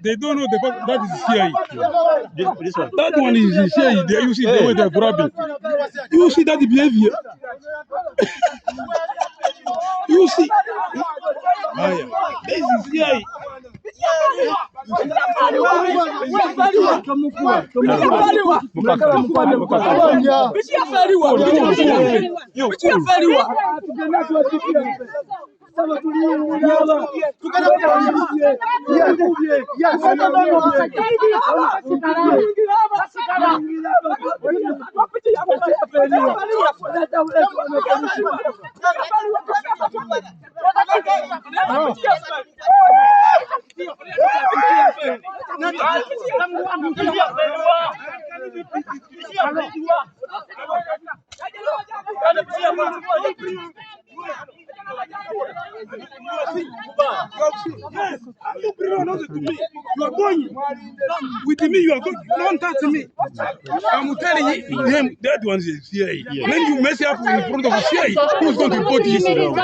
They don't know that is CIA. That one is CIA. There you see the way they're grabbing. You see that behavior. You see. This is CIA. You are going with me. You are going. Don't touch me. I'm telling you, him that one is CIA. When you mess up in front of CIA, who's going to put this down?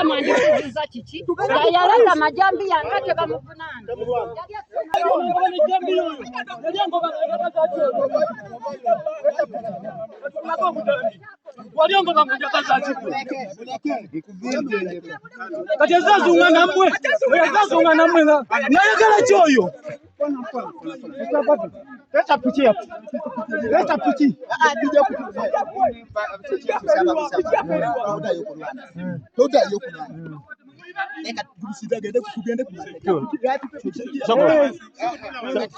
Eka tusidagende kugende kumanya.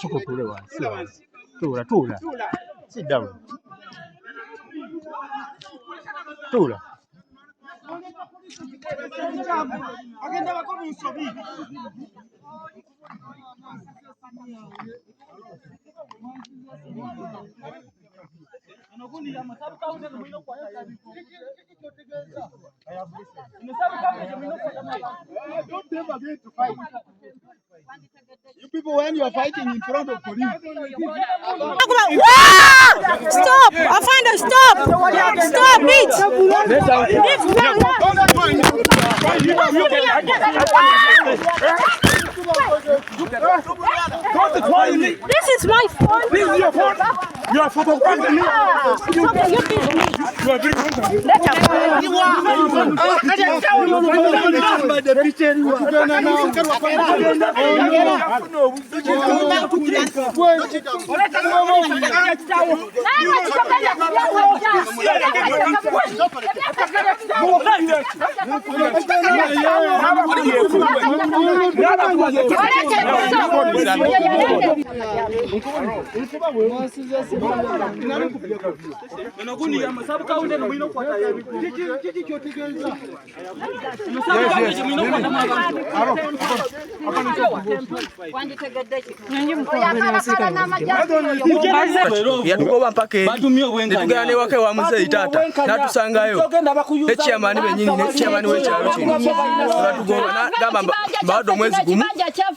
Choko kulewa. Tula. Sit down. Tula. Agenda bako musobi. You people, when you are fighting in front of police. Stop! I find a stop! Stop it! This is my phone. This is your phone. You are photographing me. You are very yatugoba mpaka netugane wake wa muzeyi tata natusangayo ekyamani benyini nekyamani wekyalo kino batugoba nagamba bado mwezi gumu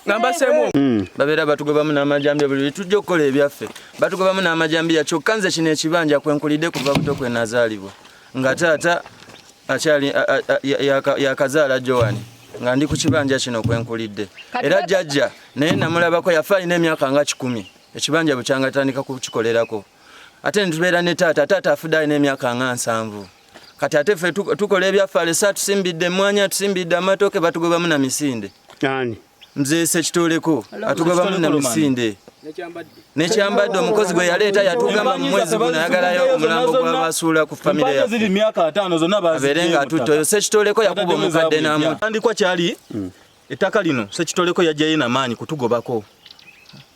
ngamba semu babera batugobamu n'amajambiya buli tujja okukola ebyaffe batugobamu n'amajambiya kyokka nze kino ekibanja kwenkulidde kuva buto kwe nazaalibwa nga taata akyali yakazaala Joan nga ndi ku kibanja kino kwenkulidde era jjajja naye namulabako yafa alina emyaka nga 10 ekibanja bukyanga tandika kukikolerako ate nitubeera ne taata afudde alina emyaka nga 7 kati ate ffe tukola ebyaffe sa tusimbidde emmwanya tusimbidde amatooke batugobamu na misinde nze sekitoleko atugobamu na misinde nekyambadde omukozi gwe yaleeta yatugamba mu mwezi guno ayagalayo omulambo gw'abasuula ku famire yaffe ziri myaka 5 zonna abeere ng'atutta oyo sekitoleko yakuba omukadde n'amu andikwa kyali ettaka lino sekitoleko yajjayo n'amaanyi kutugobako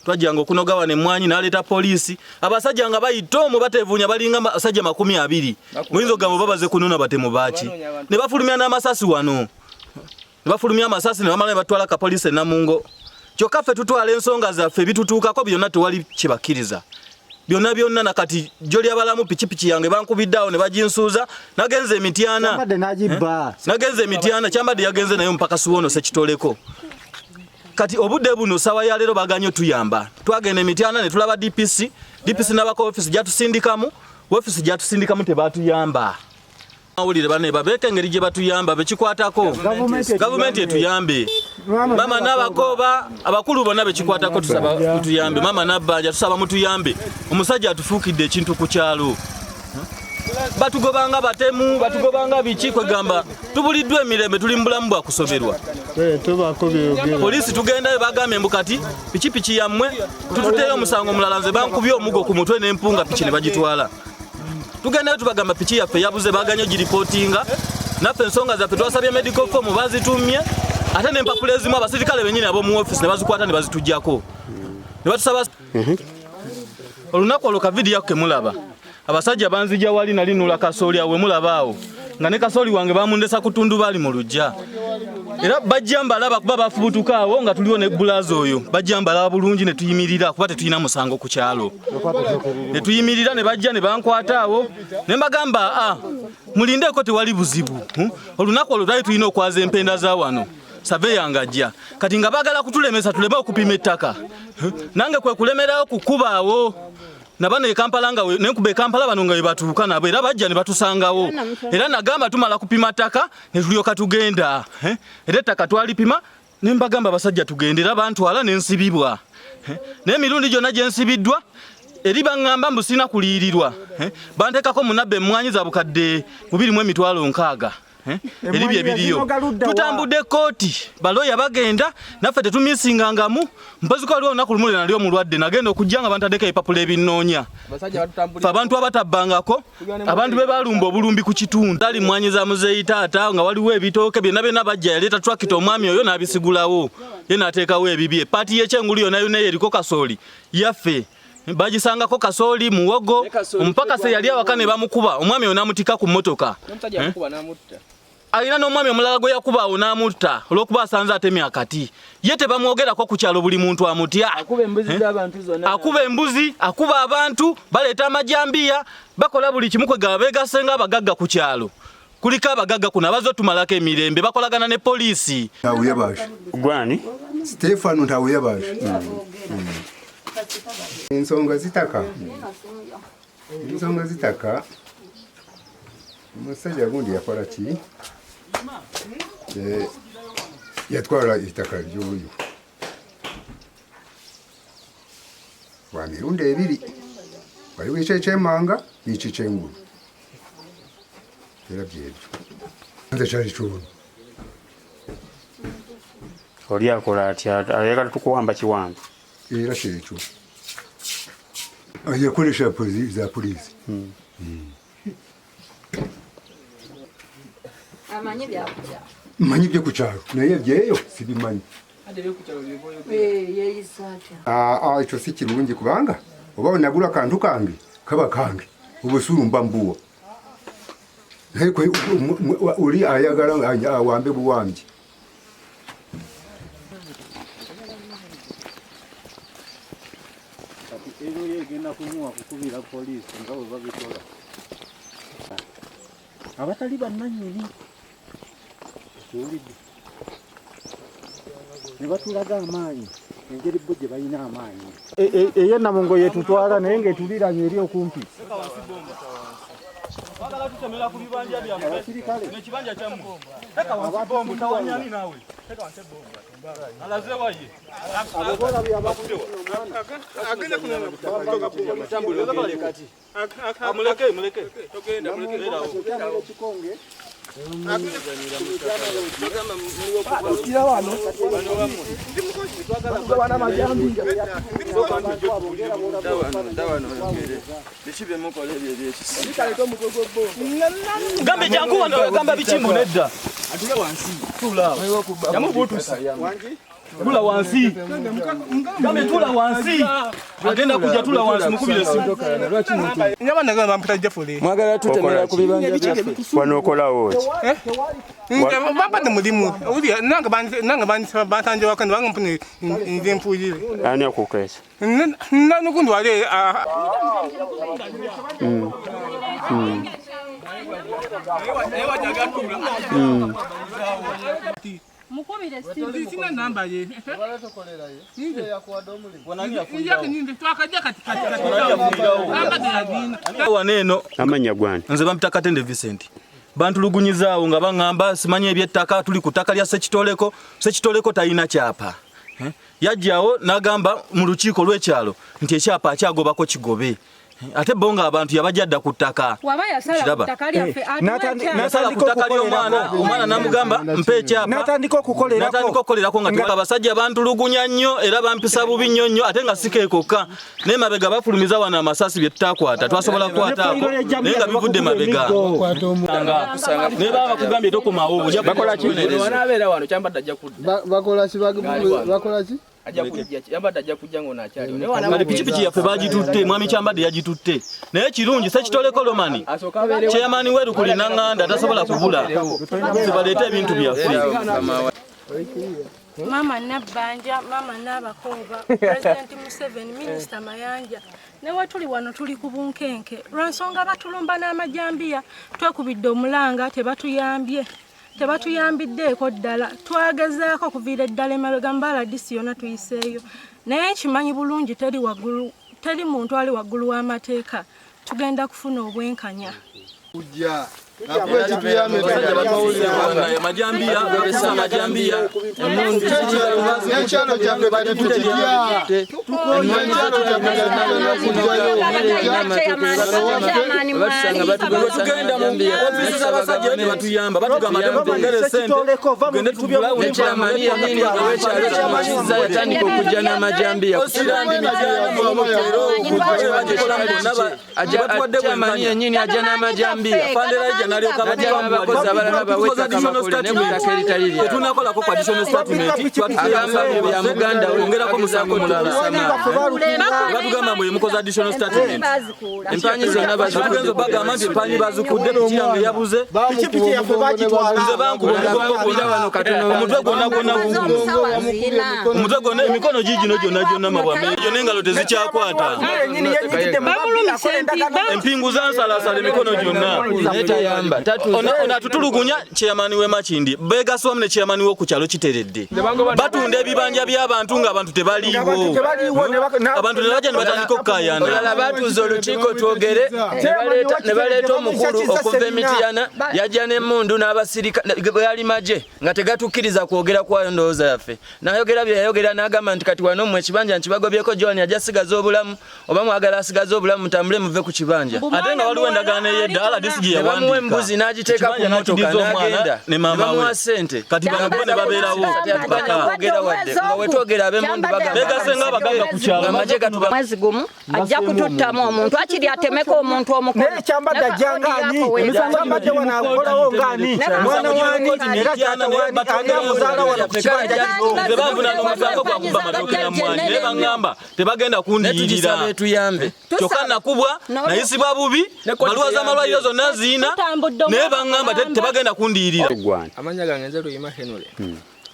twajjanga okunoga wano emmwanyi n'aleeta poliisi abasajja nga bayita omwo bateevuunya balinga abasajja 20 muyinza ogamba babaze kunona batemu baaki ne bafulumya n'amasasi wano ne bafulumya amasasi ne bamala ne batwala kapoliisi e Namungo kyokka ffe tutwala ensonga zaffe bitutuukako byonna tewali kibakkiriza byonna nakati joli abalamu pikipiki yange bankubiddeawo ne baginsuuza nagenze emityana kyambadde yagenze nayo mpaka Suwono sekitoleko kati obudde buno sawa ya leero baganye tuyamba twagenda emityana ne tulaba DPC n'abako office jatusindikamu tebatuyamba awulire bane babeke engeri gye batuyamba bekikwatako gavumenti etuyambe mama n'abakoba abakulu bonna bekikwatako tusaba kutuyambe mama n'abbanja tusaba mutuyambe omusajja atufuukidde ekintu ku kyalo batugobanga batemu batugobanga biki kwegamba tubuliddwa emirembe tuli mbulamu bwa kusoberwa polisi tugendayo bagambe mbu kati pikipiki yammwe tututeyo omusango mulala nze bankubye omugo ku mutwe n'empunga piki ne bagitwala tugendayo tubagamba piki yaffe yabuze baganye giripootinga naffe ensonga zaffe twasabye medical form bazitumye ate n'empapula ezimu abasirikale bennyini ab'omu office ne bazikwata ne bazitujjako ne batusaba olunaku olwo kavidiyo ke mulaba abasajja banzija wali nali nula kasooli awe mulabaawo nga ne kasooli wange bamundesa kutundu bali mu lujja era bajja mbalaba kuba bafubutukaawo nga tuliwo ne bulazo oyo bajja mbalaba bulungi ne tuyimirira kuba tetulina musango ku kyalo ne tuyimirira ne bajja ne bankwataawo ne mbagamba mulindeeko tewali buzibu olunaku olwo twali tulina okwaza empenda za wano saveya ngajja kati nga bagala kutulemesa tuleme okupima ettaka nange kwe kulemerawo kukubaawo nabane Kampala nga nenkube Kampala bano nga batuuka nabo era bajja ne batusangawo era nagamba tumala kupima ttaka ne tulyoka tugenda era ettaka twalipima ne mbagamba basajja tugendera bantwala n'ensibibwa n'emirundi gyonna gye nsibiddwa eri baŋŋamba mbusina kuliirirwa banteekako munabbe emmwanyi za bukadde 2,600 Eribye biriyo. Tutambudde kooti. Baloya bagenda naffe tetumisingangamu. Mpozi ko aliwo olunaku lumu nalyo mulwadde nagenda okujjanga bantadeko ebipapula ebinoonya. Abantu abatabbangako abantu be balumba obulumbi ku kitundu. Tali mwanyiza muzeeyi taata nga waliwo ebitooke byonna bajja yaleeta tractor omwami oyo n'abisigulawo. Ye n'ateekawo ebibye. Paati y'ekyengulu yonna eriko kasooli yaffe. Bagisangako kasooli muwogo mpaka se yali awaka ne bamukuba omwami onamutika ku mmotoka. Alina n'omwami omulala gwe yakubaawo n'amutta olw'okuba asanze atemye akati. Ye tebamwogerako ku kyalo buli muntu amutya. Akuba embuzi, akuba abantu, baleeta amajambiya, bakola buli kimu kwe beegasenga abagagga ku kyalo. Kuliko abagagga kuno abazotumalako emirembe bakolagana ne poliisi. Ntawuyabaje. Gwani? Stefano Ntawuyabaje. Ensonga zitaka. Umusajja gundi yakola ki? Yatwala itaka ly'oyo. Wa mirundi ebiri. Waliwo eky'emmanga n'eky'engulu. Era byebyo. Nze kyali kyono. Oli akola atya ayagala tukuwamba kiwamba. Era kyekyo. Yakolesha za polisi. Manyi byo ku kyalo naye byeyo sibimanyi. Ekyo si kirungi kubanga oba onagula kantu kange kaba kange obusulu mba mbuwa. Oli ayagala awambe buwambye. Abatali bannannyini ne batulaga amaanyi engeri bo gye balina amaanyi eyo namungo yetutwala naye ng'etuliranye eri okumpi. Gambe jangu wano gamba bichimbo nedda. Tula wansi. Gambe tula wansi. Agenda kuja tula wansi mukubire simu. Nyama nagamba mpita jefuli. Mwagala tutemera ku bibanja byaffe. Wanokolawo ki? Baba ne mulimu. Uli nanga batanje wakandi bangampune nze mpulire. Ani akukesa? Nanu kundu wale Mukubire simu. Sina namba ye. Wala tokolera ye. Ninde yakwadomuli. Wanani afunga. Yake ninde twakajja katikati. Waneno Amanya gwani? nze bampita Katende Vincent. Bantulugunyizaawo nga bangamba simanyi ebyettaka tuli ku ttaka lya Sekitoleko talina kyapa. Yajjawo n'agamba mu lukiiko lw'ekyalo nti ekyapa akyagobako kigobe. Ate bonga abantu yabajjadda ku ttaka. Waba yasala ku ttaka lyaffe Nasala ku ttaka ly'omwana n'amugamba mpe ekyapa. Natandika okukolerako nga abasajja bantulugunya nnyo era bampisa bubi nnyo ate nga sikeekokka. Naye mabega bafulumiza wano amasasi bye tutakwata twasobola kukwataako naye nga bivudde mabega. Naye baba bakugambye tokomawo Bakola ki? Wanabeera wano kyambadde ajja kudda. Bakola ki? Yambadde ajja kujja ng'ono akyaliwo. Kale pikipiki yaffe bagitutte mwami Kyambadde yagitutte. Naye kirungi Sekitoleko Romani chairman weru kulina nganda tasobola kubula. Sibaleeta ebintu byaffe. Mama Nabbanja, Mama Nabakooba, President Museveni, Minister Mayanja. Ne watuli wano tuli ku bunkenke. Lwansonga batulumba n'amajambiya twekubidde omulanga tebatuyambiddeeko ddala. Twagezaako okuviira eddala emabega mbala disi yonna tuyiseeyo. Naye nkimanyi bulungi teri muntu ali waggulu w'amateeka. Tugenda kufuna obwenkanya. Ujja Majambia tunakola ko additional statement ya muganda ongera ko musako batugamba mwe mukoza additional statement empanyi zonna bagenzo bagamba nti empanyi bazikudde kiyambe yabuze pikipiki yafe bagitwala banku wano katono omutwe gonna emikono gigino gyonna mabwame egyo n'engalo tezikyakwata empingu zansalasala emikono gyonna netayamba onatutulugunya chairman we Makindi begaswa mne chairman wo ku kyalo kiteredde batunda ebibanja by'abantu nga abantu tebaliwo abantu ne bajja ne batandika okukayana olala batuuza olukiiko twogere ne baleeta omukulu okuva emitiyana yajja n'emmundu n'abasirika bwali maje nga tegatukkiriza kwogera kwayo ndowooza yaffe nayogera bye yayogera n'agamba nti kati wano mmwe ekibanja nkibagobyeko John ajja sigaza obulamu oba mwagala asigaza obulamu mutambule muve ku kibanja ate nga waliwo endagaano ey'edda ala disigi yawandika bamuwa embuzi n'agiteeka ku mmotoka n'agenda ne mama we sente kati bano ne babeerawo kwogera wadde nga wetwogera ab'emmundu begasenga abaganda ku kyalo amaje gatuba mwezi gumu ajja kututtamu omuntu akiri atemeko omuntu omukulu n'ekyambadde ajjangani ekyambadde wanakolawo ngani mwana wani era taata wani ani amuzaala wano ku kibanja tebavuna n'omusango gwakuba amatooke na mwanyi naye baŋŋamba tebagenda kundiyirira tuyambe kyokka nakubwa nayisibwa bubi baluwa z'amalwaliro zonna ziina naye baŋŋamba tebagenda kundiyirira amanya gange nze Luyima Henule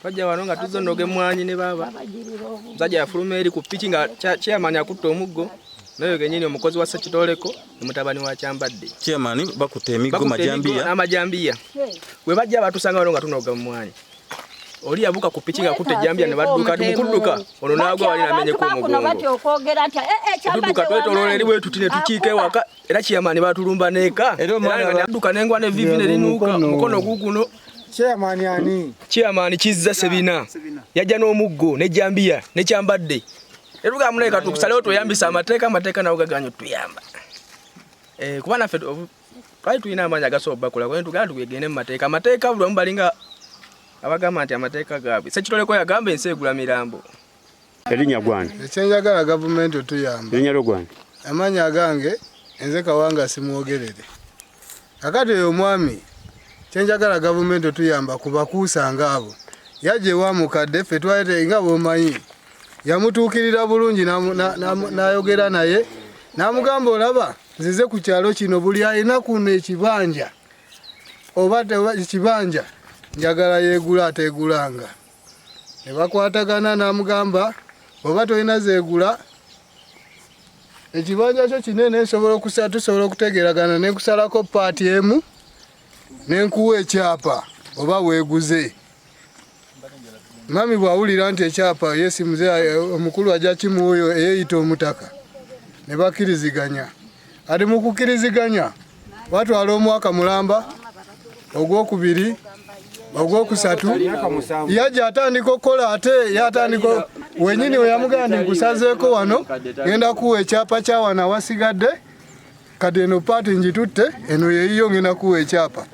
bajja wano nga tuzze ndoge mwanyi ne baba muzajja yafuluma eri ku piki nga chairman akutta omuggo naye genyini omukozi wa Sekitoleko mutabani wa Kyambadde chairman bakutte emiggo amajambiya we bajja batusanga wano nga tunoga mwanyi oli yabuka ku piki nga kutte jambia ne badduka tumukudduka ono naagwa wali namenye ku mugongo tudduka twetoloola eri bwe tutine tukiike waka era chairman batulumba neeka era adduka nengwa ne vivi ne linuuka mukono guguno chairman ani chairman Kizza Sebina yajja n'omuggo ne jambia ne Kyambadde eruga muleka tukusalewo tuyambisa amateeka nawo gaganyo tuyamba kuba naffe twali tulina amaanyi agasobola bakola kwe tugenda tugende mu mateeka buli omu balinga abagamba nti amateeka gaabwe Sekitoleko yagamba ensi egula mirambo Erinnya gwana ekyenjagala gavumenti otuyamba erinnya lyo amaanyi agange enze Kawanga simwogerere kakati oyo omwami kyenjagala gavumenti otuyamba kubakuusanga abo yajja ewa mukadde ffe twalete nga bw'omanyi yamutuukirira bulungi n'ayogera naye n'amugamba olaba nzize ku kyalo kino buli alina kuno ekibanja oba ekibanja njagala yeegula ateegulanga ne bakwatagana n'amugamba oba tolina zeegula ekibanja kyo kinene tusobola okutegeragana nenkusalako paati emu nenkuwa ekyapa oba weeguze mami bwawulira nti ekyapa yesimuze omukulu ajja kimuoyo eyeyita omutaka ne bakkiriziganya ati mu kukkiriziganya batwala omwaka mulamba ogwokubiri ogwokusatu yajja atandika okukola ate yatandika wenyini weyamugamba nti nkusazeeko wano ngenda kuwa ekyapa kya wano awasigadde kati eno paati njitutte eno yeyiyo ngenda kuwa ekyapa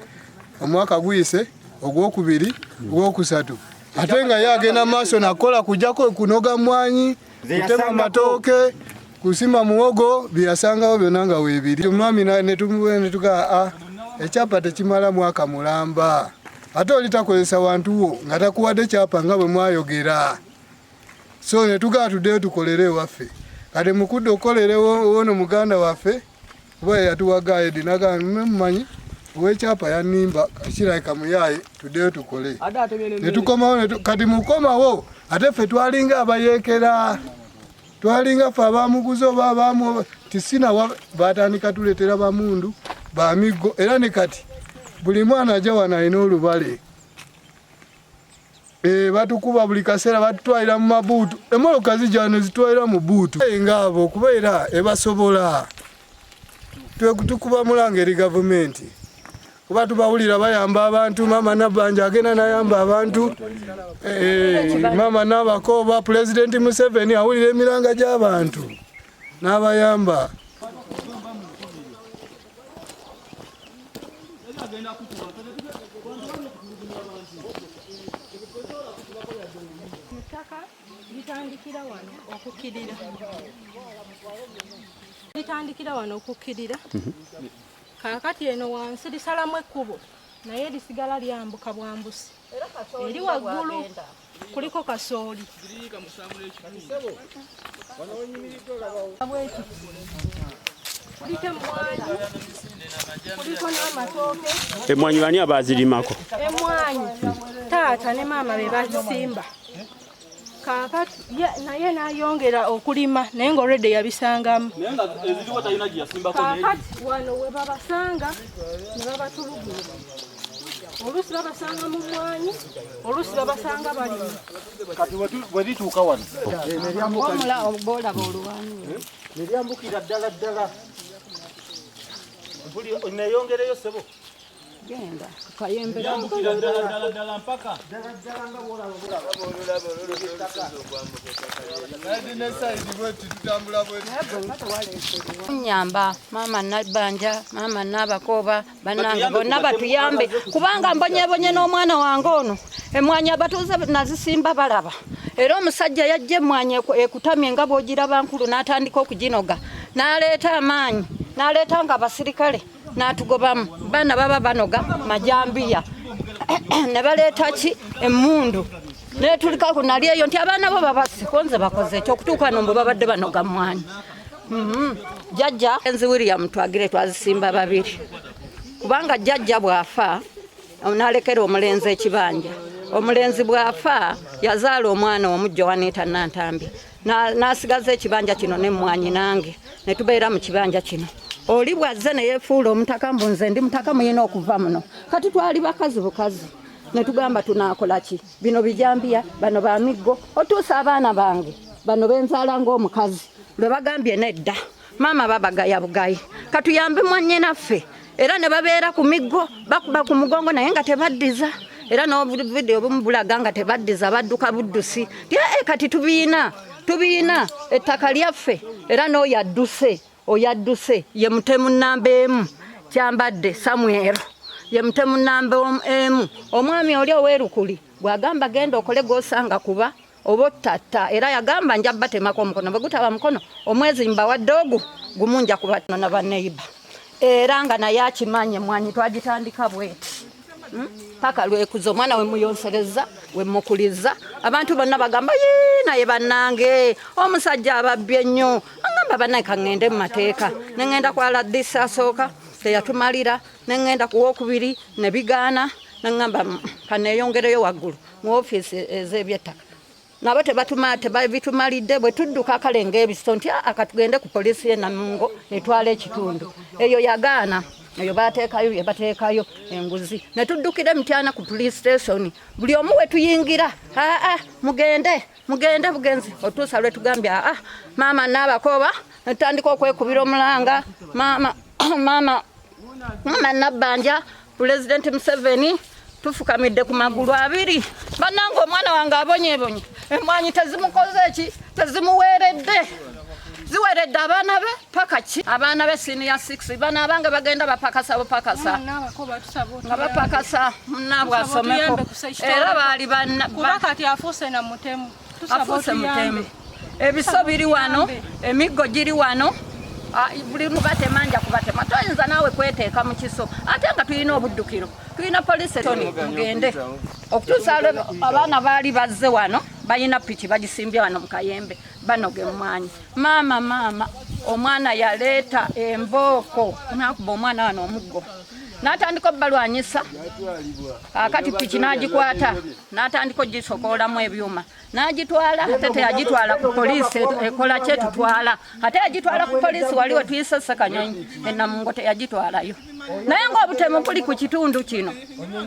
omwaka guyise ogwokubiri ogwokusatu ate nga yagenda maaso nakola kujjako kunoga mwanyi kutema matooke kusima muwogo byasangawo byonna nga weebiri omwami netugaa ekyapa tekimala mwaka mulamba ate oli takozesa wantu wo nga takuwadde kyapa nga bwe mwayogera so netugaa tuddeyo tukolere ewaffe kati mukudde okukolerewo wono muganda waffe oba yatuwaga edi nagaa mumanyi owekyapa yanimba kirabika muyaye tuddeyo tukole netukomawo kati mukomawo ate ffe twalinga abayeekera twalinga ffe abamuguze oba abamu tisina batandika tuleetera bamundu bamiggo era ne kati buli mwana ajja wano alina olubale batukuba buli kaseera batutwalira mu mabuutu emmotoka zijja wano zitwalira mu buutu ngaabo okubeera ebasobola tukuba mulanga eri gavumenti kuba tubawulira bayamba abantu. Mama Nabbanja agenda nayamba abantu. Mama Nabakooba, President Museveni awulira emiranga gy'abantu n'abayamba. Litandikira wano okukkirira. Kaakati eno wansi lisalamu ekkubo naye lisigala lyambuka bwambusi. Eri waggulu kuliko kasooli. Kuliko n'amatooke. Emmwanyi bani abazirimako? Emmwanyi taata ne maama be bazisimba. Kaakati naye n'ayongera okulima naye ng'olwedde yabisangamu. Kaakati wano we babasanga ne babatulugula. Oluusi babasanga mu mmwanyi, oluusi babasanga balima. Kati bwe lituuka wano Obolaba oluwanyu neryambukira ddala ddala. Neeyongereyo ssebo. Genda kayembera mpaka nyamba Mama Nabbanja, Mama Nabakooba, bannange bonna batuyambe kubanga mbonyebonye n'omwana wange ono emmwanyi abatuuze nazisimba balaba. Era omusajja yajja emmwanyi ekutamye nga bw'ogiraba nkulu n'atandika okuginoga n'aleeta amaanyi n'aleeta nga abasirikale n'atugobamu baana baba banoga majambiya ne baleeta ki emmundu netulika ku nali eyo nti abaana bo babasikonze bakoze ekyo okutuuka nombo babadde banoga mmwanyi. Jjajja enzi William twagire twazisimba babiri kubanga jjajja bwafa n'alekera omulenzi ekibanja. Omulenzi bwafa yazaala omwana omujja Waneta Nantambi n'asigaza ekibanja kino n'emmwanyi nange ne tubeera mu kibanja kino. Oli bwazze ne yeefuula omutaka mbunze ndi mutaka muyina okuva muno. Kati twali bakazi bukazi ne tugamba tunaakola ki? Bino bijambiya, bano ba miggo, otuusa abaana bange bano benzaala ng'omukazi lwe bagambye nedda maama babagaya bugayi katuyambe mwanye naffe era ne babeera ku miggo bakuba ku mugongo naye nga tebaddiza. Era n'obuvidiyo bumu bulaga nga tebaddiza badduka buddusi. Kati tubiina ettaka lyaffe era n'oyadduse ye mutemu nnamba emu Kyambadde Samuel ye mutemu nnamba emu. Omwami oli oweerukuli bw'agamba genda okole g'osanga kuba oba ottatta era yagamba nja batemako omukono bwe gutaba mukono omwezi mbawadde ogu gumunja kuba na baneiba era nga naye akimanyi emmwanyi twagitandika bweti paka lwekuza omwana we muyonsereza we mukuliza abantu bonna bagamba naye bannange omusajja ababbye nnyo angamba bannange kangende mu mateeka nengenda kwala ddisa asooka teyatumalira nengenda ku wokubiri ne bigaana nengamba kaneeyongereyo waggulu mu ofiisi ez'ebyettaka nabo tebabitumalidde bwe tudduka akalenga ebisto nti akatugende ku poliisi y'e Namungo etwala ekitundu eyo yagaana. Eyo bateekayo enguzi ne tuddukira Mityana ku police station buli omu we tuyingira mugende bugenzi otuusa lwe tugambye Mama Nabakooba netutandika okwekubira omulanga Mama Nabbanja President Museveni tufukamidde ku magulu abiri bannange omwana wange abonyebonye emmwanyi tezimukoze eki tezimuweeredde ziweredde abaana be paka ki abaana be senior 6 bana abange bagenda bapakasa nga bapakasa munnaabwe asomeko era baali kati afuuse na mutemu ebiso biri wano emiggo giri wano buli mubatemanja kubatema toyinza naawe kweteeka mu kiso ate nga tulina obuddukiro tulina polisi tugende okutuusa abaana baali bazze wano balina piki bagisimbye wano mu Kayembe banoge mmwanyi. Maama omwana yaleeta embooko nakuba omwana wano omuggo n'atandika obbalwanyisa akati piki n'agikwata n'atandika ogisokoolamu ebyuma n'agitwala ate teyagitwala ku poliisi ekola kyetutwala ate yagitwala ku poliisi waliwo tuyise Ssekanyonyi e Namungo teyagitwalayo naye ng'obutemu buli ku kitundu kino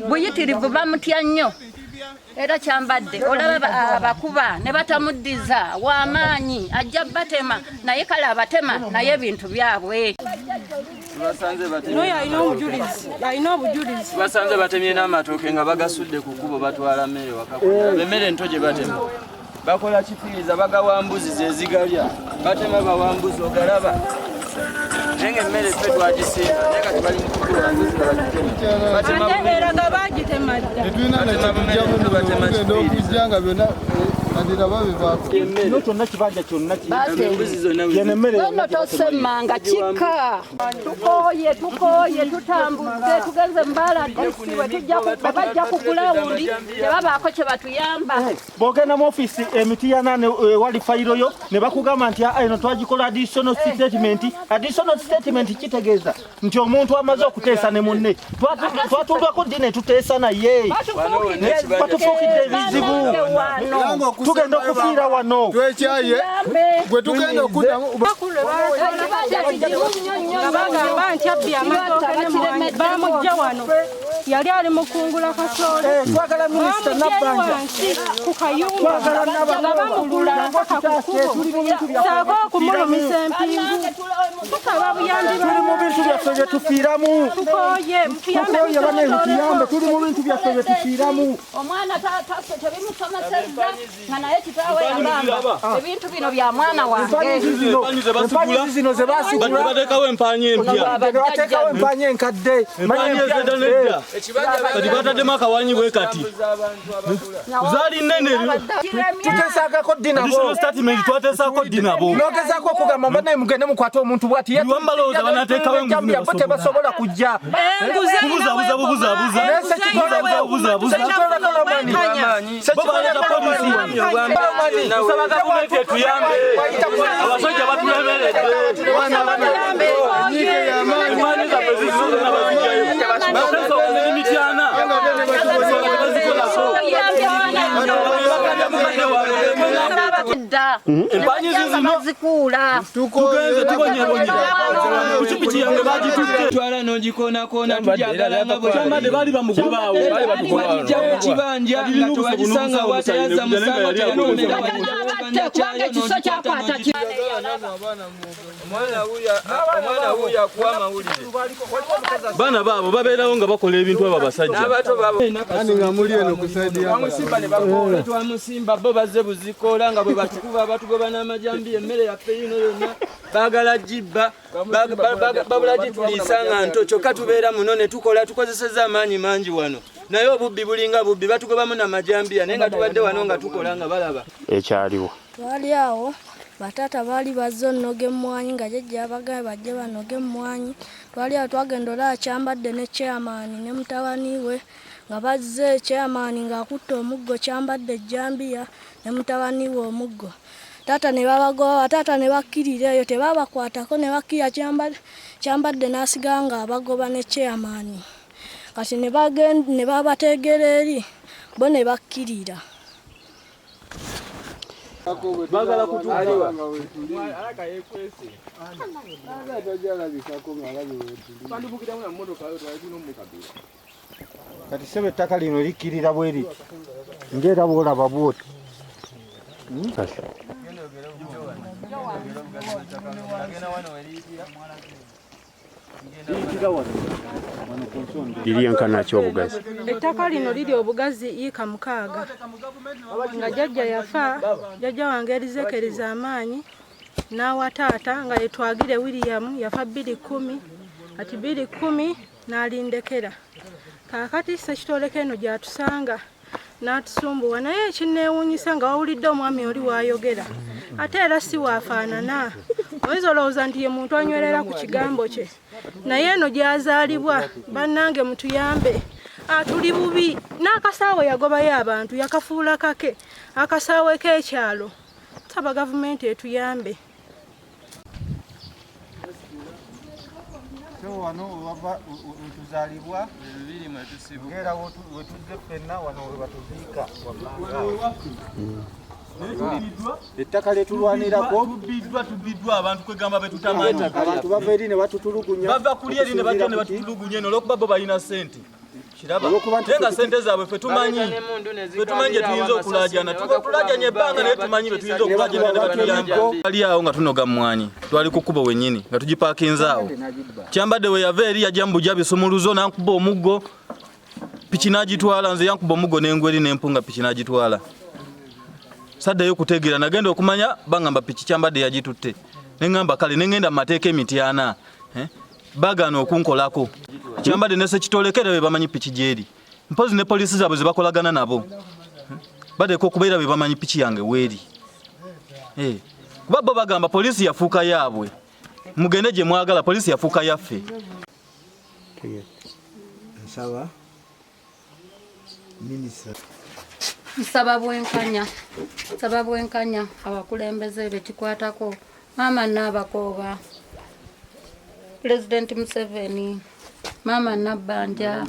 buyitirivu bamutya nnyo era Kyambadde olaba abakuba ne batamuddiza w'amaanyi ajja batema naye kale abatema naye ebintu byabwe. Noyo alina obujulizi. Basanze batemye n'amatooke nga bagasudde ku kkubo batwala mmere wakakulya. Emmere nto gye batema. Bakola kipiriza bagawa mbuzi ze zigalya. Batema bawambuzi ogalaba. Nenge mmere ffe twagisimba naye kati bali mu kugula mbuzi bagitema. Ate eraga bagitema dda. Tetulina nakitujjamu tugenda okujja nga byonna kadira babivaako. Kino kyonna kibanja kyonna Bono tosemmanga kika. Tukoye tutambuze tugenze Mbaladde siwe bajja kugula wundi tebabaako kye batuyamba. Bogenda mu office emitiana ne wali fayiro yo ne bakugamba nti eno twagikola additional statement. Additional statement kitegeeza nti omuntu amaze okuteesa ne munne twatuddwako ddi ne tuteesa naye batufuukidde ebizibu tugenda okufiira wano twekyaye gwe tugenda okuddamu bagamba nti abbi amatooke ne bamujja wano yali ali mukungula kasooli twagala minisita Nabbanja ku kayumba nga bamugula mpaka ku kkubo saako okumulumisa empingu tusaba buyambi tuli mu bintu byaffe bye tufiiramu tukoye mutuyambe tuli mu bintu byaffe bye tufiiramu Omwana tebimusomesezza nga naye kitaawe yagamba ebintu bino bya mwana wange. Empanyi zino ze basigula bateekawo empanya empya. Bateekawo empanya enkadde. Kati bataddemu akawanyi bwe kati. Zaali nnene. Tuteesaako ddi nabo. Additional statement twateesaako ddi nabo. N'ogezaako okugamba banaye mugende mukwate omuntu bw'ati balowooza banateekawo enguzi bo tebasobola kujja. Bubuza. Tusaba gavumenti etuyambe. Abasajja batulemeredde. Emwanyi zaffe zizuna bazijjayo. Bateesobola n'emityana. Empanyi zizino tugenze tubonyebonye. Kuchipiki yange bagitutte. Twala n'ogikoonakona tujagala nga bwe Kyambadde baali bamugobaawo. bajja mu kibanja nga tubalisanga watayazza musango teyanomera omwana wuyo akuwa amawulire. Baana baabo babeerawo nga bakola ebintu abo abasajja. N'abato baabo nga muli eno kusaidia bamusimba ne bakola twamusimba bo bazze buzikoola nga bwe batukuba batugoba n'amajambi emmere yaffe yino yonna baagala gibba babula gituliisa nga nto kyokka tubeera muno ne tukola tukozeseza amaanyi mangi wano naye obubbi bulinga bubbi batugobamu n'amajambiya naye nga tubadde wano nga tukola nga balaba ekyaliwo twali awo batata baali bazze onnoga emmwanyi nga jjajja abagabe bajje banoge emmwanyi twali awo twagenda olaba Kyambadde ne chairman ne mutabani we nga bazze chairman ng'akutte omuggo Kyambadde ejjambiya ne mutabani we omuggo tata ne babagoba tata ne bakkirira eyo tebabakwatako ne bakkira Kyambadde n'asigala ng'abagoba ne chairman kati ne babateegera eri bo ne bakkirira. bagala kutualiwa kati sebe ettaka lino likkirira bweri ng'era bw'olaba bw'oti. liri enkana ki obugazi? Ettaka lino liri obugazi yiika 6 nga jjajja yafa jjajja wange erizekeriza amaanyi n'awa taata nga yetwagire William yafa 210 ati 210 n'alindekera kaakati Ssekitoleko eno gyatusanga n'atusumbuwa naye ekinneewuunyisa nga wawulidde omwami oli waayogera ate era si waafaanana oyinza olowooza nti ye muntu anywerera ku kigambo kye naye eno gy'azaalibwa bannange mutuyambe atuli bubi n'akasaawe yagobayo abantu yakafuula kake akasaawe k'ekyalo nsaba gavumenti etuyambe. wano wava wetuzaalibwa ng'era wetuzze ffenna wano we batuziika ettaka lyetulwanirako tubbiddwa abantu kwegamba betutamanyi abantu bava eri ne batutulugunya bava kuli eri ne batutulugunya eno olwokuba bo balina ssente Tenga sente zaabwe ffe tumanyi je tuyinza okulajana tulajanye ebbanga naye tumanyi betuyinza okulajana ne batuyamba ali awo nga tunoga mmwanyi twali ku kkubo wennyini nga tugipaakinza awo Kyambadde we yava eri yajja mu bujabi somuluzo nankuba omuggo piki n'agitwala nze yankuba omuggo n'engweri n'empunga piki n'agitwala saddayo kutegeera nagenda okumanya bangamba piki Kyambadde yagitutte neŋŋamba kale neŋŋenda mu mateeka emitiana bagana okunkolako Kyambadde ne Ssekitolekere be bamanyi piki gyeri mpozi ne poliisi zaabwe ze bakolagana nabo badeko okubeera be bamanyi piki yange weeri kuba bo bagamba poliisi yafuuka yaabwe mugende gye mwagala poliisi yafuuka yaffe nsaba bwenkanya abakulembeze bekikwatako Mama Nabakooba President Museveni Mama Nabbanja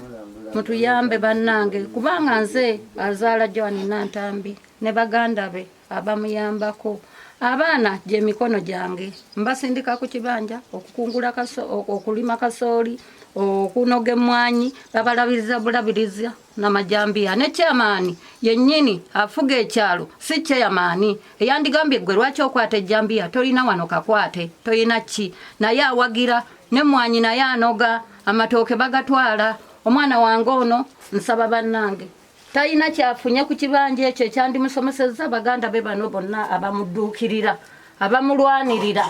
mutuyambe bannange kubanga nze azaala Joan Nantambi ne baganda be abamuyambako abaana gye mikono gyange mbasindika ku kibanja okukungula okulima kasooli okunoga emmwanyi babalabiriza bulabiriza n'amajambiya ne chairman yennyini afuga ekyalo si chairman eyandigambye gwe lwaki okwata ejjambiya tolina wano kakwate tolina ki naye awagira n'emmwanyi naye anoga amatooke bagatwala omwana wange ono nsaba bannange talina kyafunye ku kibanja ekyo ekyandimusomesezza baganda be bano bonna abamudduukirira abamulwanirira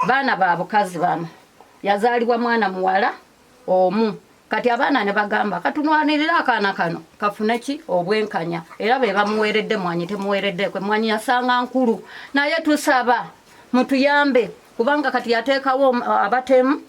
baana ba bukazi bano yazaalibwa mwana muwala omu kati abaana ne bagamba katunwanirira akaana kano kafune ki obwenkanya era be bamuweeredde mwanyi temuweeredde kwe mwanyi yasanga nkulu naye tusaba mutuyambe kubanga kati yateekawo abatemu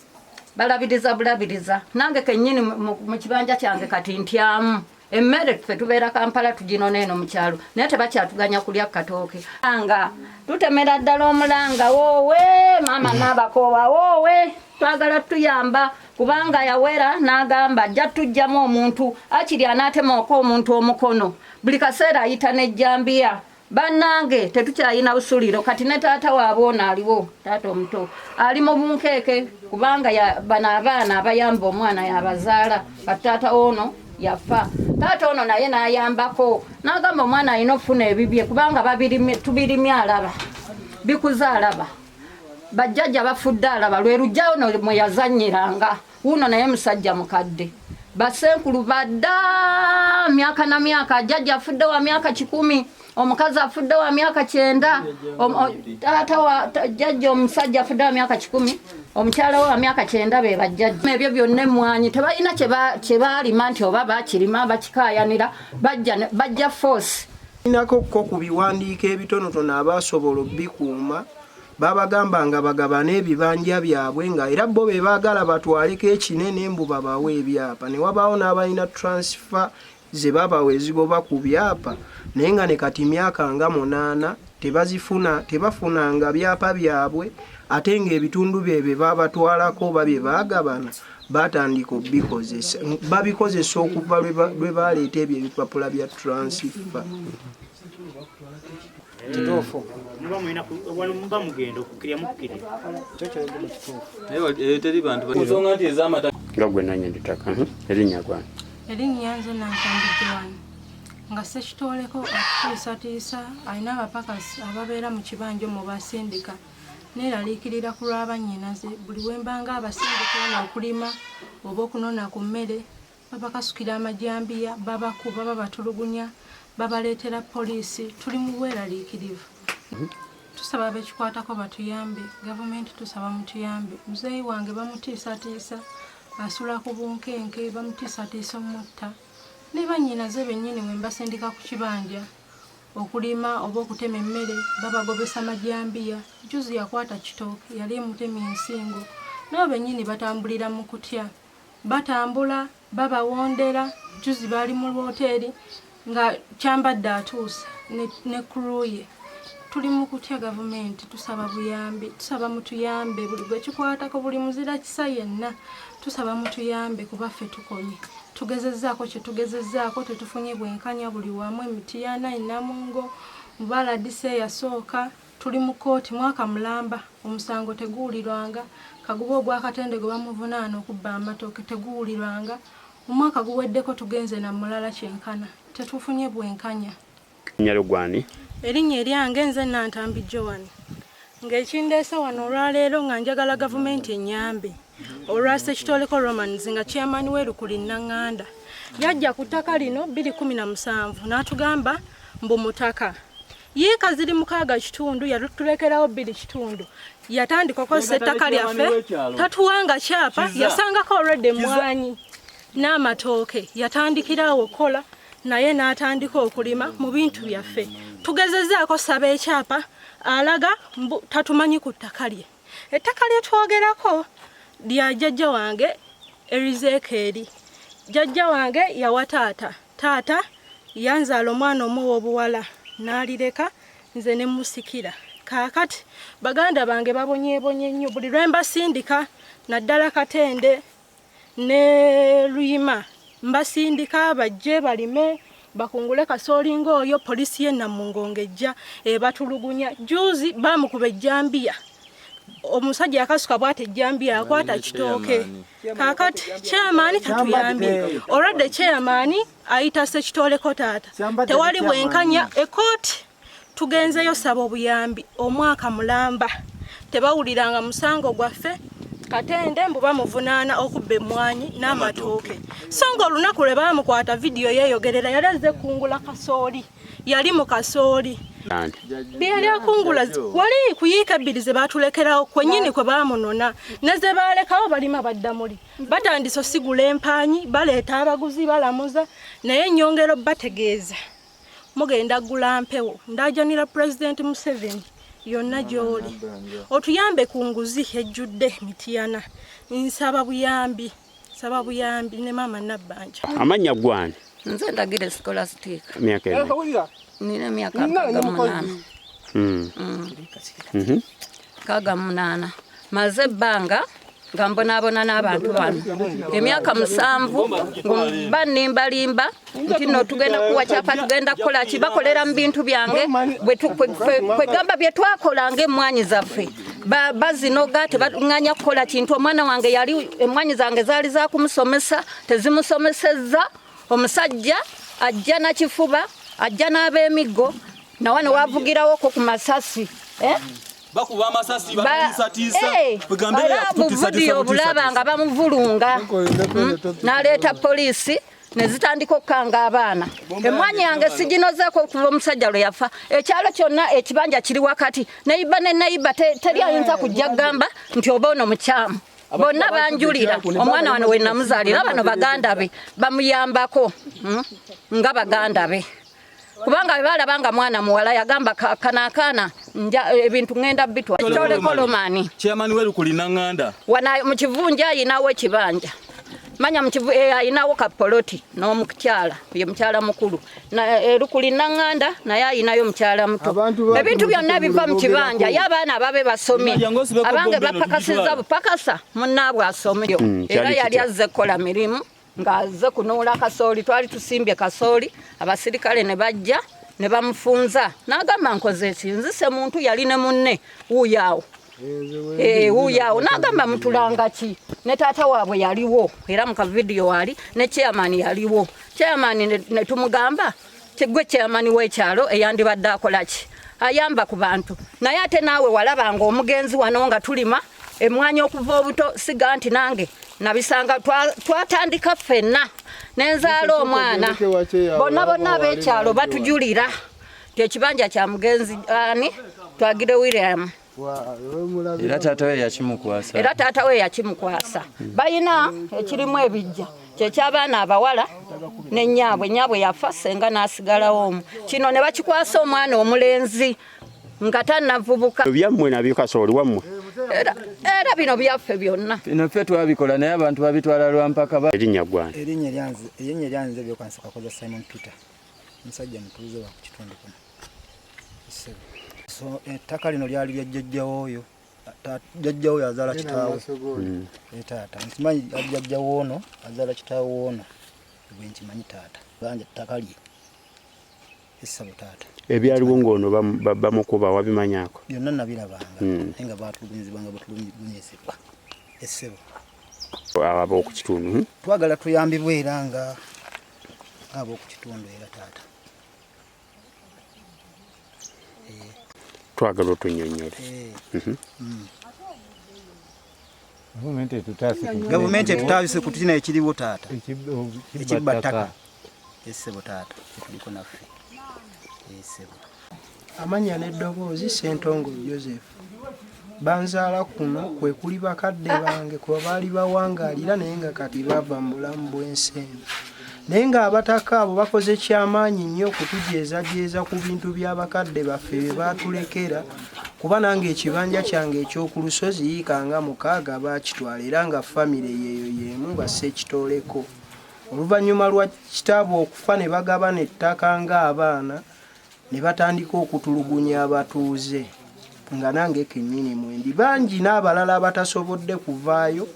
balabiriza bulabiriza nange kennyini mu kibanja kyange kati ntyamu emmere ffe tubeera Kampala tuginona eno mu kyalo naye tebakyatuganya kulya katooke anga tutemera ddala omulanga woowe Mama Nabakooba woowe twagala tuyamba kubanga yawera n'agamba ajja tujjamu omuntu akiri anaatemooko omuntu omukono buli kaseera ayita n'ejjambiya bannange tetukyayina busuliro kati ne taata waabwe ono aliwo taata omuto ali mu bunkeeke kubanga bano abaana abayamba omwana yabazaala kati taata ono yafa taata ono naye n'ayambako n'agamba omwana alina okufuna ebibye kubanga tubirimye alaba bikuza alaba bajjajja bafudde alaba lwe lujja ono mwe yazannyiranga wuno naye musajja mukadde basenkulu badda myaka na myaka jjajja afudde wa myaka 10 omukazi afudde wa myaka 9 taata wa jjajja omusajja afudde wa myaka 10 omukyala wa myaka 9 be bajjajja ebyo byonna emmwanyi tebalina kye baalima nti oba bakirima bakikaayanira bajja force inako ku biwandiiko ebitonotono abasobola obikuuma babagambanga bagabane ebibanja byabwe nga era bo be baagala batwaleko ekinene mbu babawe ebyapa ne wabaawo n'abalina transfer ze babawe ezigoba ku byapa naye nga ne kati myaka nga 8 tebafunanga byapa byabwe ate ng'ebitundu bye babatwalako oba bye baagabana batandika babikozesa okuva lwe baleeta ebyo ebipapula bya transfer erinnya nze Nantambi Joan nga Ssekitoleko atiisatiisa alina abapakasi ababeera mu kibanja mu basindika neeraliikirira ku lw'abannyinaze buli wembanga abasindika ono okulima oba okunona ku mmere babakasukira amajambiya babakuba babatulugunya babaleetera poliisi tuli mu bweraliikirivu tusaba abekikwatako batuyambe gavumenti tusaba mutuyambe muzeeyi wange bamutiisatiisa asula ku bunkenke bamutiisatiisa omutta ne bannyinaze bennyini we mbasindika ku kibanja okulima oba okutema emmere babagobesa majambiya juzi yakwata kitooke yali mutemi ensingo nabo bennyini batambulira mu kutya batambula babawondera juzi baali mu lwoteeri nga Kyambadde atuuse ne kuluye tuli mu kutya gavumenti tusaba buyambi tusaba mutuyambe buli gwe kikwatako buli muzira kisa yenna tusaba mutuyambe kuba ffe tukomye tugezezzaako kye tugezezzaako tetufunye bwenkanya buli wamu emitiana Namungo mubala dise yasooka tuli mu kooti mwaka mulamba omusango teguwulirwanga kaguba ogwakatende gwe bamuvunaana okubba amatooke teguwulirwanga Omwaka guweddeko tugenze na mulala kyenkana tetufunye bwenkanya. Nyalo gwani Erinnya eryange nze Nantambi Joan. Ng'ekindeese wano olwaleero nga njagala gavumenti ennyambe olwa Ssekitoleko Romans nga chairman w'Erukuli Nanganda yajja ku ttaka lino 2017 n'atugamba mbu mutaka yiika ziri 6 kitundu yatulekerawo 2 kitundu yatandika okukozesa ettaka lyaffe tatuwanga kyapa yasangako already emmwanyi n'amatooke yatandikirawo kola naye n'atandika okulima mu bintu byaffe tugezezaako saba ekyapa alaga tatumanyi ku ttaka lye ettaka lye twogerako lya jjajja wange Erizekeeri jjajja wange yawa taata yanzaala omwana omu w'obuwala n'alireka nze ne musikira kaakati baganda bange babonyeebonye nnyo buli lwe mbasindika naddala Katende ne Luyima mbasindika bajje balime bakungule kasooli ng'oyo polisi y'e Namungo ejja ebatulugunya juzi bamukuba ejjambiya omusajja yakasuka bwate ejjambiya akwata kitooke kaakati chairman tatuyambye olwadde chairman ayita Ssekitoleko taata tewali bwenkanya ekooti tugenzeyo saba obuyambi omwaka mulamba tebawuliranga musango gwaffe Katende mbu bamuvunaana okubba emmwanyi n'amatooke so nga olunaku lwe baamukwata vidiyo yeeyogerera yali azze kungula kasooli yali mu kasooli byali akungula wali kuyiika 2 ze baatulekerawo kwennyini kwe baamunona ne ze baalekawo balima baddamuli batandise osigula empanyi baleeta abaguzi balamuza naye ennyongero bategeeza mugenda gula mpewo ndaajanira President Museveni yonna gy'oli otuyambe ku nguzi ejjudde Mityana nsaba buyambi ne Mama Nabbanja. Amanya gwani Nze Ndagire Scholastic. Myaka ena. Nina myaka 8. Kaga munana. Maze banga nga mbonaabona n'abantu bano emyaka 7 banimbalimba nti no tugenda kuwa kyapa tugenda kukola ki bakolera mu bintu byange bwe gamba bye twakola ng'emmwanyi zaffe bazinoga tebanganya kukola kintu omwana wange yali emmwanyi zange zaali za kumusomesa tezimusomesezza omusajja ajja na kifuba ajja n'ab'emiggo na wano wavugirawo ko ku masasi bakuba amasasi bamusatiisa kugambira yatutiisa obulaba nga bamuvulunga n'aleeta poliisi ne zitandika okukanga abaana emmwanyi yange siginozeeko okuva omusajja lwe yafa ekyalo kyonna ekibanja kiri wakati neiba ne neiba teri ayinza kujja kugamba nti oba ono mukyamu bonna banjulira omwana wano we namuzaalira bano baganda be bamuyambako nga baganda be kubanga balabanga mwana muwala yagamba kana ebintu ngenda bitwa Ssekitoleko Romani chairman w'Erukuli Nanganda wana mu kivunja ayinawo ekibanja manya mu kivunja ayinawo kapoloti n'omukyala ye mukyala mukulu na Erukuli Nanganda naye ayinayo mukyala muto ebintu byonna biva mu kibanja y'abaana ababe basomye abange bapakasiza bupakasa munnaabwe asomye era yali azze kukola mirimu ng'azze kunuula kasooli twali tusimbye kasooli abasirikale ne bajja ne bamufunza n'agamba nkoze ekinzise muntu yali ne munne wuuyaawo wuuyaawo n'agamba mutulanga ki ne taata waabwe yaliwo era mu kavidiyo wali ne chairman yaliwo chairman ne tumugamba gwe chairman w'ekyalo eyandibadde akola ki ayamba ku bantu naye ate naawe walabanga omugenzi wano nga tulima emmwanyi okuva obuto siga nti nange nabisanga twatandika ffenna nenzaala omwana bonna ab'ekyalo batujulira tekibanja kya mugenzi ani Twagire William era taata we yakimukwasa bayina ekirimu ebijja kyeky'abaana abawala n'ennyaabwe yafa senga n'asigalawo omu kino ne bakikwasa omwana omulenzi nga tannavubuka byammwe nabyo kasooli wammwe era bino byaffe byonna bino ffe twabikola naye abantu babitwala lwampaka erinnya gwani erinnya lyanze byokansoka koza Simon Peter musajja mutuuze wa ku kitundu kuno so ettaka lino lyali lya jjajjawo oyo jjajjawo azaala kitaawe taata nkimanyi jjajjawo ono azaala kitaawe ono bwe nkimanyi taata banja ttaka lye essabo taata ebyaliwo ng'ono bamukuba wabimanyako byonna nabirabanga naye nga batulugunyizibwanga batulugunyizibwa essebo ab'oku kitundu twagala tuyambibwe era nga ab'oku kitundu era taata. twagala otunnyonnyole. Gavumenti etutaabise ku kino ekiriwo taata, ekibba ttaka essebo taata ekituliko naffe essebo. Amanya n'eddoboozi Ssentongo Joseph. Banzaala kuno kwe kuli bakadde bange kuba baali bawangaalira naye nga kati bava mu bulamu bw'ensi eno. Naye ng'abataka abo bakoze kyamaanyi nnyo okutujeezajeeza ku bintu by'abakadde baffe bye baatulekera, kuba nange ekibanja kyange eky'oku lusozi yiikanga 6 baakitwala era nga famire yeeyo y'emu bassekitooleko. Oluvannyuma lwa kitaabwe okufa ne bagabana ettaka ng'abaana ne batandika okutulugunya abatuuze nga nange kennyini mwendi. Bangi n'abalala abatasobodde kuvaayo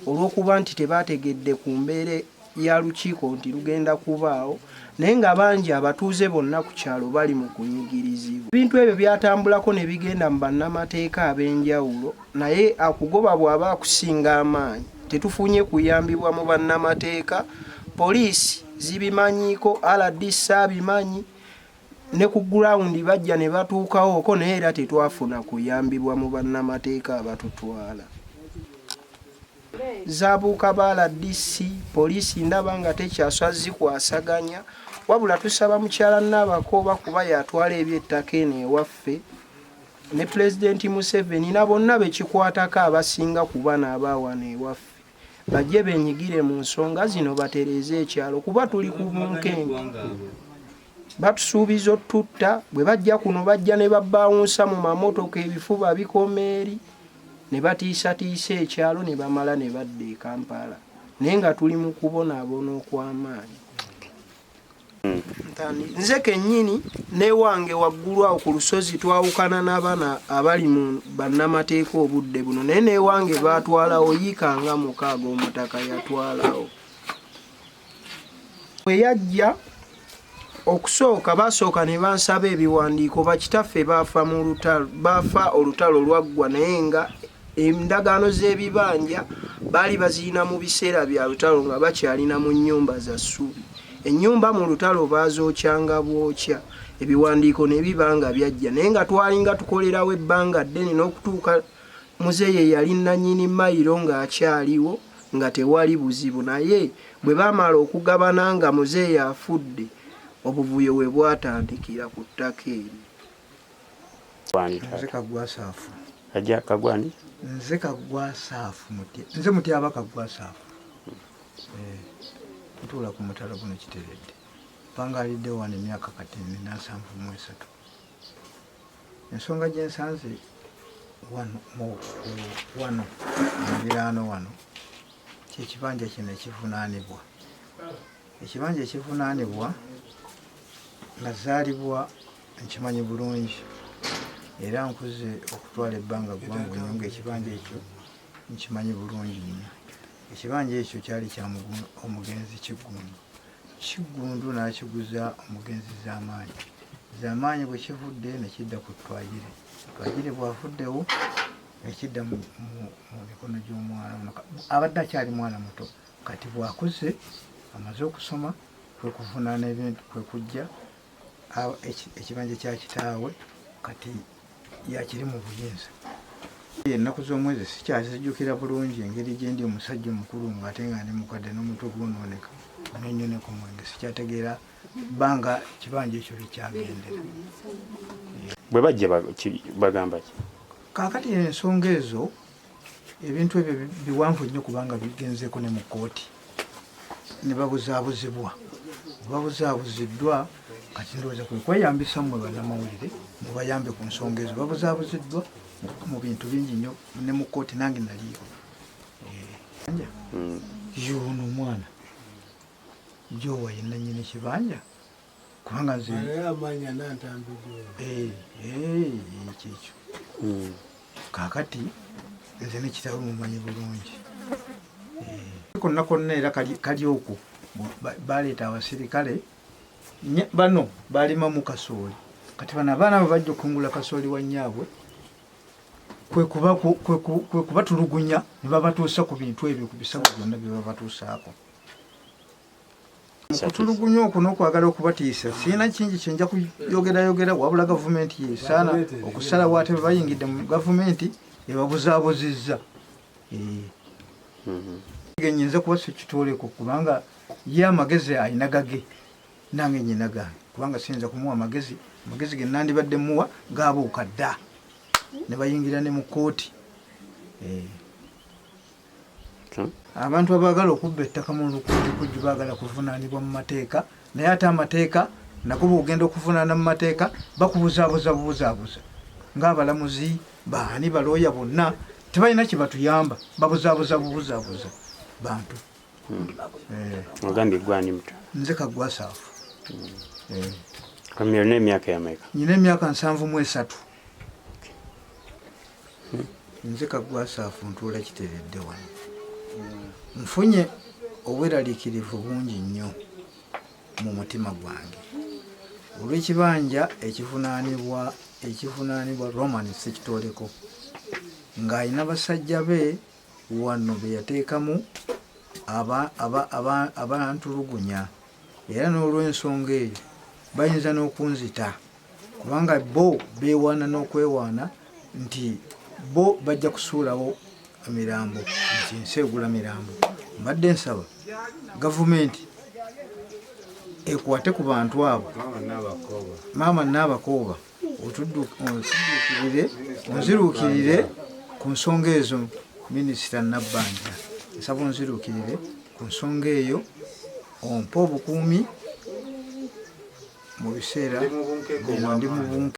olw'okuba nti tebaategedde ku mbeera ya lukiiko nti lugenda kubaawo, naye nga bangi abatuuze bonna ku kyalo bali mu kunyigirizibwa. Ebintu ebyo byatambulako ne bigenda mu bannamateeka ab'enjawulo, naye akugoba bw'aba akusinga amaanyi. Tetufunye kuyambibwa mu bannamateeka, poliisi zibimanyiiko, RDC abimanyi, ne ku gurawundi bajja ne batuukawo ko, naye era tetwafuna kuyambibwa mu bannamateeka abatutwala. Zaabuuka ba RDC, poliisi ndaba nga tekyaswa zikwasaganya, wabula tusaba mukyala Nabakooba kuba yatwala eby'ettaka eno ewaffe, ne Pulezidenti Museveni na bonna bekikwatako abasinga ku bana abaawano ewaffe, bajje benyigire mu nsonga zino batereeze ekyalo kuba tuli ku bunkenke. Batusuubiza otutta, bwe bajja kuno bajja ne babbaawunsa mu mamotoka ebifuba bikoma eri, ne batiisatiisa ekyalo ne bamala ne badda e Kampala, naye nga tuli mu kubonaabona okw'amaanyi. Nze kennyini newange waggulu awo ku lusozi twawukana n'abaana abali mu bannamateeka obudde buno, naye newange baatwalawo yiikanga 6 omutaka yatwalawo. Bwe yajja okusooka basooka ne bansaba ebiwandiiko, bakitaffe baafa olutalo lwaggwa, naye nga endagaano z'ebibanja baali baziyina mu biseera bya lutalo nga bakyalina mu nnyumba za ssubi. Ennyumba mu lutalo baazookyanga bwokya, ebiwandiiko ne biba nga byajja, naye nga twalinga tukolerawo ebbanga ddene n'okutuuka muzeeyi yali nannyini mayiro ng'akyaliwo nga tewali buzibu, naye bwe baamala okugabana nga muzeeyi afudde, obuvuyo we bwatandikira ku ttaka eri. Nze Kaggwa Saafu. Ajja Kagwani? Nze Kaggwa Saafu muti. Nze Mutyaba Kaggwa Saafu. Ntuula ku mutala guno Kiteredde. Mpangaalidde wano emyaka kati 73. Ensonga gye nsanze wano mubiraano wano kyekibanja kino ekivunaanibwa. Ekibanja ekivunaanibwa nazaalibwa nkimanyi bulungi era nkuze okutwala ebbanga ggwanvu nnyo ng'ekibanja ekyo nkimanyi bulungi nnyo. Ekibanja ekyo kyali kya omugenzi Kiggundu n'akiguza omugenzi Zamaanyi bwe kivudde ne kidda ku Twagire bw'afuddewo ne kidda mu mikono gy'omwana abadde akyali mwana muto, kati bw'akuze amaze okusoma kwe kuvunaana ebintu kwe kujja ekibanja kya kitaawe kati yakiri mu buyinza. Ennaku z'omwezi sikyazijjukira bulungi engeri gye ndi omusajja omukulu ng'ate nga ndi mukadde n'omutwe gwonooneka n'ennyone ku mwenge, sikyategeera bbanga kibanja ekyo bikyagendera. Bwe bajja bagamba ki? Kaakati ensonga ezo ebintu ebyo biwanvu nnyo kubanga bigenzeeko ne mu kkooti ne babuzaabuzibwa. Babuzaabuziddwa kati ndowooza kwe kweyambisa mmwe bannamawulire mubayambe ku nsonga ezo. Babuzaabuziddwa mu bintu bingi nnyo ne mu kkooti, nange naliyo. Yono omwana Jowa ye nannyini kibanja kubanga nze kyekyo. Kaakati nze nekitabo mumanyi bulungi. Konna konna era kali okwo baleeta abasirikale bano balima mu kasooli, kati bano abaana bwe bajja okungula kasooli wa nnyaabwe kwe kubatulugunya ne babatuusa ku bintu ebyo ku bisago byonna bye babatuusaako. Okutulugunya okwo n'okwagala okubatiisa sirina kingi kyenja kuyogera wabula gavumenti yeesaana okusalawo ate bayingidde mu gavumenti ebabuzaabuzizza. Nyinza kubasa ekitoleko kubanga ye amagezi ayina gage nange nyina gange kubanga siyinza kumuwa amagezi ge nandibadde muwa gaabuuka dda ne bayingira ne mu kooti. Abantu abaagala okubba ettaka mu lukuutikujju baagala kuvunaanibwa mu mateeka naye ate amateeka nakuba ogenda okuvunaana mu mateeka bakubuzaabuza ng'abalamuzi baani balooya bonna tebalina kye batuyamba babuzaabuza bantu. Ogambye gwani mtu? Nze Kagwasaafu. Kamera n'emyaka y'ameka? Nina emyaka 73. Nze Kagwasaafu ntuula Kiteredde wano. Nfunye obweraliikirivu bungi nnyo mu mutima gwange olw'ekibanja ekivunaanibwa Roman Ssekitoleko ng'alina basajja be wano be yateekamu abantulugunya era n'olw'ensonga eyo bayinza n'okunzita kubanga bo beewaana n'okwewaana nti bo bajja kusuulawo emirambo nti nsi egula mirambo. Mbadde nsaba gavumenti ekwate ku bantu abo maama Nabakooba onziruukirire ku nsonga ezo. Minisita Nabbanja nsaba onziruukirire ku nsonga eyo ompe obukuumi mu biseera ndi mu bunkenke.